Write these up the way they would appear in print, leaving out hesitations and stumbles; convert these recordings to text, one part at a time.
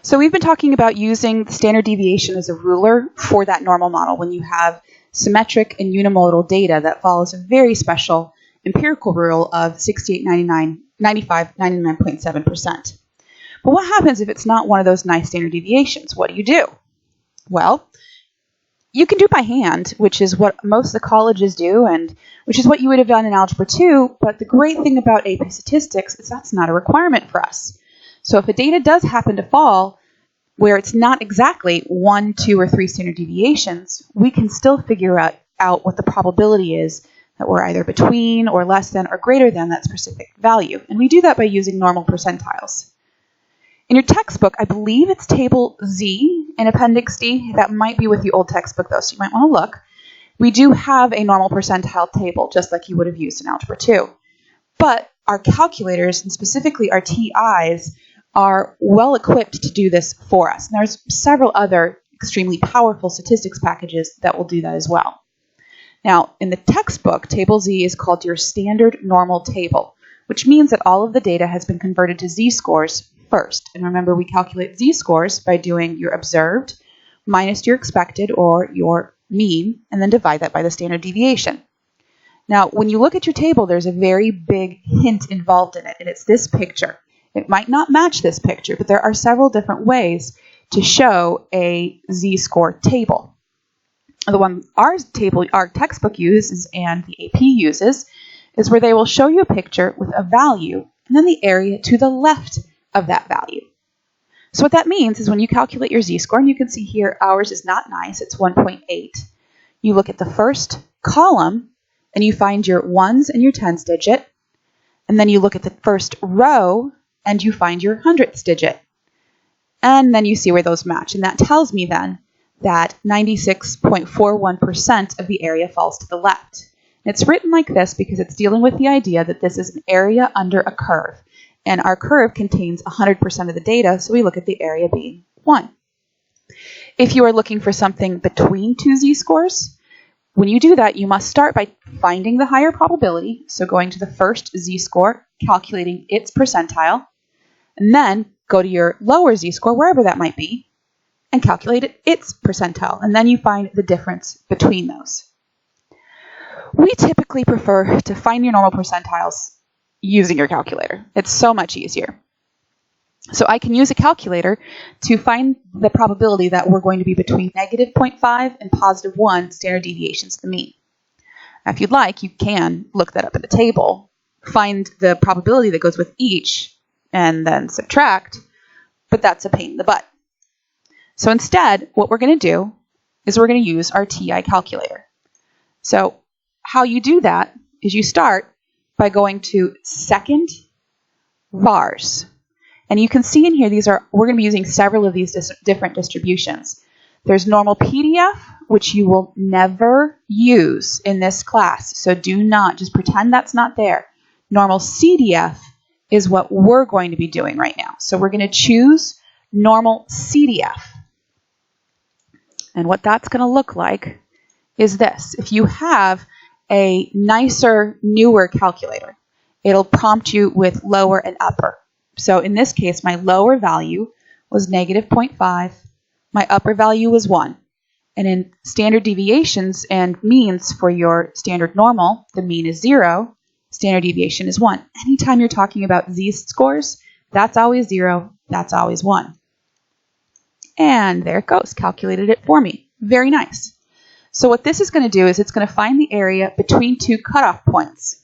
So we've been talking about using the standard deviation as a ruler for that normal model when you have symmetric and unimodal data that follows a very special empirical rule of 68, 99, 95, 99.7%. But what happens if it's not one of those nice standard deviations? What do? Well, you can do it by hand, which is what most of the colleges do, and which is what you would have done in Algebra 2, but the great thing about AP Statistics is that's not a requirement for us. So if a data does happen to fall where it's not exactly 1, 2, or 3 standard deviations, we can still figure out what the probability is that we're either between or less than or greater than that specific value. And we do that by using normal percentiles. In your textbook, I believe it's Table Z in Appendix D. That might be with the old textbook, though, so you might want to look. We do have a normal percentile table, just like you would have used in Algebra 2. But our calculators, and specifically our TIs, are well equipped to do this for us. And there's several other extremely powerful statistics packages that will do that as well. Now, in the textbook, Table Z is called your standard normal table, which means that all of the data has been converted to z-scores first. And remember, we calculate z-scores by doing your observed minus your expected or your mean, and then divide that by the standard deviation. Now, when you look at your table, there's a very big hint involved in it, and it's this picture. It might not match this picture, but there are several different ways to show a z-score table. The one our textbook uses and the AP uses is where they will show you a picture with a value and then the area to the left of that value. So what that means is when you calculate your z-score, and you can see here ours is not nice, it's 1.8. You look at the first column and you find your ones and your tens digit, and then you look at the first row and you find your hundredths digit. And then you see where those match, and that tells me then that 96.41% of the area falls to the left. And it's written like this because it's dealing with the idea that this is an area under a curve. And our curve contains 100% of the data, so we look at the area being 1. If you are looking for something between two z-scores, when you do that, you must start by finding the higher probability, so going to the first z-score, calculating its percentile, and then go to your lower z-score, wherever that might be, and calculate its percentile, and then you find the difference between those. We typically prefer to find your normal percentiles using your calculator. It's so much easier. So I can use a calculator to find the probability that we're going to be between negative 0.5 and positive 1 standard deviations to the mean. Now, if you'd like, you can look that up in the table, find the probability that goes with each, and then subtract, but that's a pain in the butt. So instead, what we're going to do is we're going to use our TI calculator. So how you do that is you start by going to second vars. And you can see in here, we're going to be using several of these different distributions. There's normal PDF, which you will never use in this class. So do not, just pretend that's not there. Normal CDF is what we're going to be doing right now. So we're going to choose normal CDF. And what that's going to look like is this. If you have a nicer, newer calculator, it'll prompt you with lower and upper. So in this case, my lower value was negative 0.5. My upper value was 1. And in standard deviations and means for your standard normal, the mean is 0. Standard deviation is 1. Anytime you're talking about z-scores, that's always 0. That's always 1. And there it goes. Calculated it for me. Very nice. So what this is going to do is it's going to find the area between two cutoff points.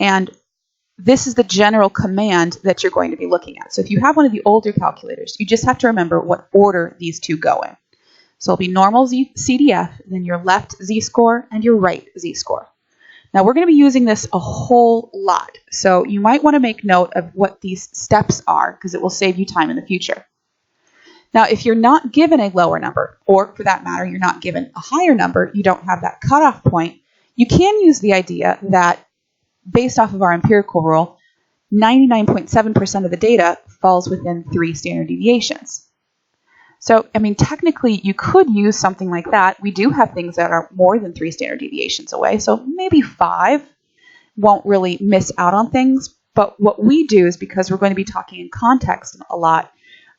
And this is the general command that you're going to be looking at. So if you have one of the older calculators, you just have to remember what order these two go in. So it'll be normal CDF, then your left z-score, and your right z-score. Now we're going to be using this a whole lot. So you might want to make note of what these steps are because it will save you time in the future. Now, if you're not given a lower number, or for that matter, you're not given a higher number, you don't have that cutoff point, you can use the idea that based off of our empirical rule, 99.7% of the data falls within 3 standard deviations. So, I mean, technically, you could use something like that. We do have things that are more than 3 standard deviations away, so maybe 5 won't really miss out on things. But what we do is because we're going to be talking in context a lot,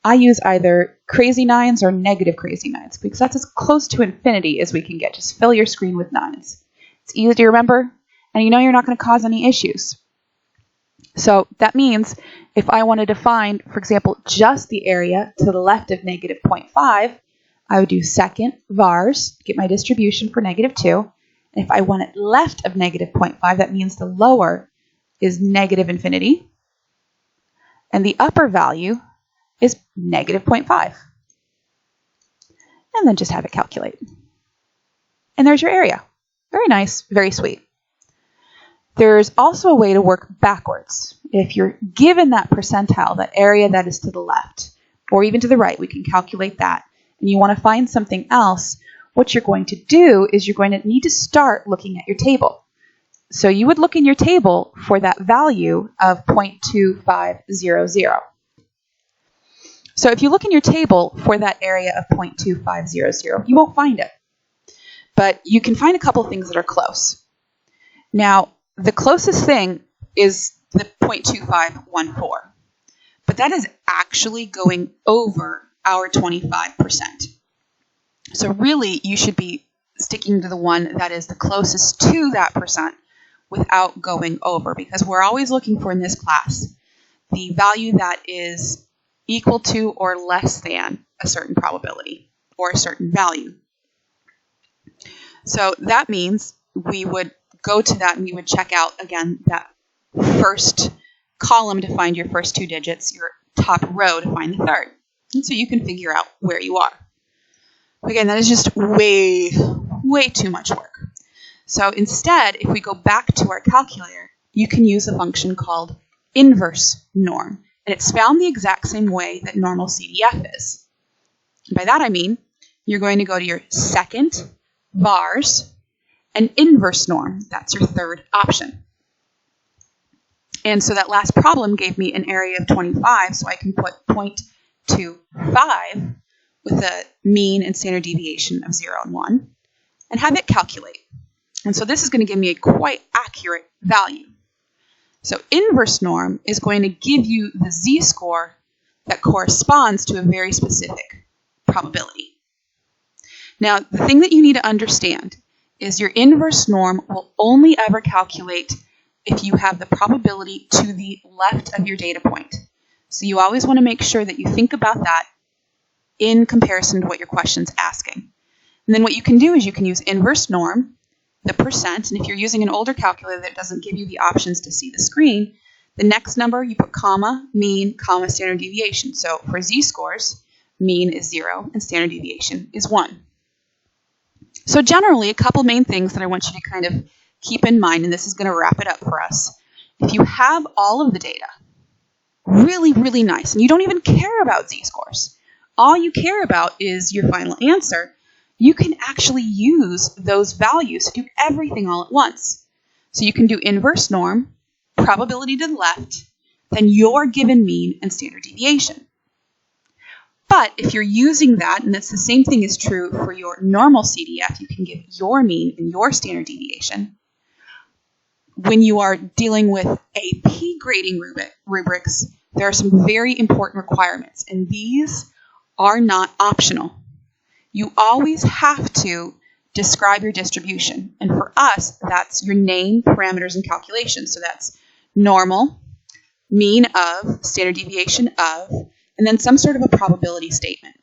I use either crazy 9s or negative crazy 9s because that's as close to infinity as we can get. Just fill your screen with 9s. It's easy to remember, and you know you're not going to cause any issues. So that means if I wanted to find, for example, just the area to the left of negative 0.5, I would do second vars, get my distribution for negative 2. And if I want it left of negative 0.5, that means the lower is negative infinity, and the upper value is negative 0.5. And then just have it calculate. And there's your area. Very nice, very sweet. There's also a way to work backwards. If you're given that percentile, that area that is to the left, or even to the right, we can calculate that, and you want to find something else, what you're going to do is you're going to need to start looking at your table. So you would look in your table for that value of 0.2500. So if you look in your table for that area of 0.2500, you won't find it. But you can find a couple things that are close. Now, the closest thing is the 0.2514. But that is actually going over our 25%. So really, you should be sticking to the one that is the closest to that percent without going over, because we're always looking for in this class the value that is equal to or less than a certain probability or a certain value. So that means we would go to that and we would check out, again, that first column to find your first 2 digits, your top row to find the third. And so you can figure out where you are. Again, that is just way too much work. So instead, if we go back to our calculator, you can use a function called inverse norm. And it's found the exact same way that normal CDF is. And by that I mean, you're going to go to your second vars and inverse norm. That's your third option. And so that last problem gave me an area of 25, so I can put 0.25 with a mean and standard deviation of 0 and 1, and have it calculate. And so this is going to give me a quite accurate value. So inverse norm is going to give you the z-score that corresponds to a very specific probability. Now, the thing that you need to understand is your inverse norm will only ever calculate if you have the probability to the left of your data point. So you always want to make sure that you think about that in comparison to what your question's asking. And then what you can do is you can use inverse norm, the percent, and if you're using an older calculator that doesn't give you the options to see the screen, the next number you put comma, mean, comma, standard deviation. So for z-scores, mean is 0 and standard deviation is 1. So generally, a couple main things that I want you to kind of keep in mind, and this is going to wrap it up for us. If you have all of the data, really nice, and you don't even care about z-scores, all you care about is your final answer, you can actually use those values to do everything all at once. So you can do inverse norm, probability to the left, then your given mean and standard deviation. But if you're using that, and that's the same thing is true for your normal CDF, you can give your mean and your standard deviation. When you are dealing with AP grading rubrics, there are some very important requirements, and these are not optional. You always have to describe your distribution. And for us, that's your name, parameters, and calculations. So that's normal, mean of, standard deviation of, and then some sort of a probability statement.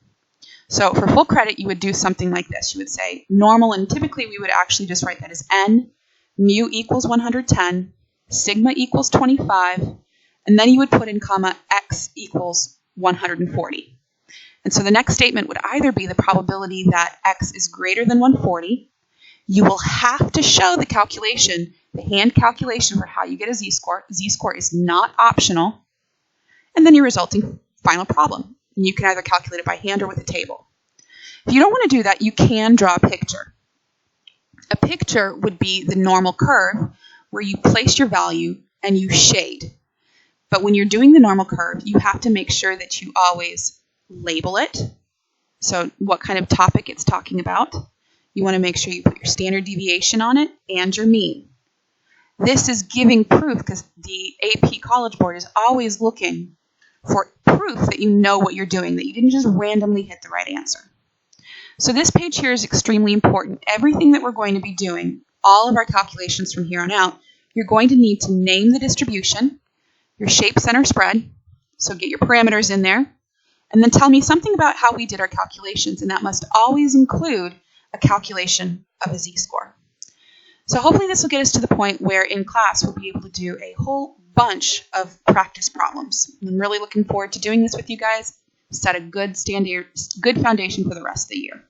So for full credit, you would do something like this. You would say normal, and typically we would actually just write that as n, mu equals 110, sigma equals 25, and then you would put in comma x equals 140. And so the next statement would either be the probability that x is greater than 140. You will have to show the calculation, the hand calculation for how you get a z-score. Z-score is not optional. And then your resulting final problem. And you can either calculate it by hand or with a table. If you don't want to do that, you can draw a picture. A picture would be the normal curve where you place your value and you shade. But when you're doing the normal curve, you have to make sure that you always label it. So what kind of topic it's talking about. You want to make sure you put your standard deviation on it and your mean. This is giving proof because the AP College Board is always looking for proof that you know what you're doing, that you didn't just randomly hit the right answer. So this page here is extremely important. Everything that we're going to be doing, all of our calculations from here on out, you're going to need to name the distribution, your shape, center, spread, so get your parameters in there, and then tell me something about how we did our calculations, and that must always include a calculation of a z-score. So hopefully this will get us to the point where in class we'll be able to do a whole bunch of practice problems. I'm really looking forward to doing this with you guys. Set a good foundation for the rest of the year.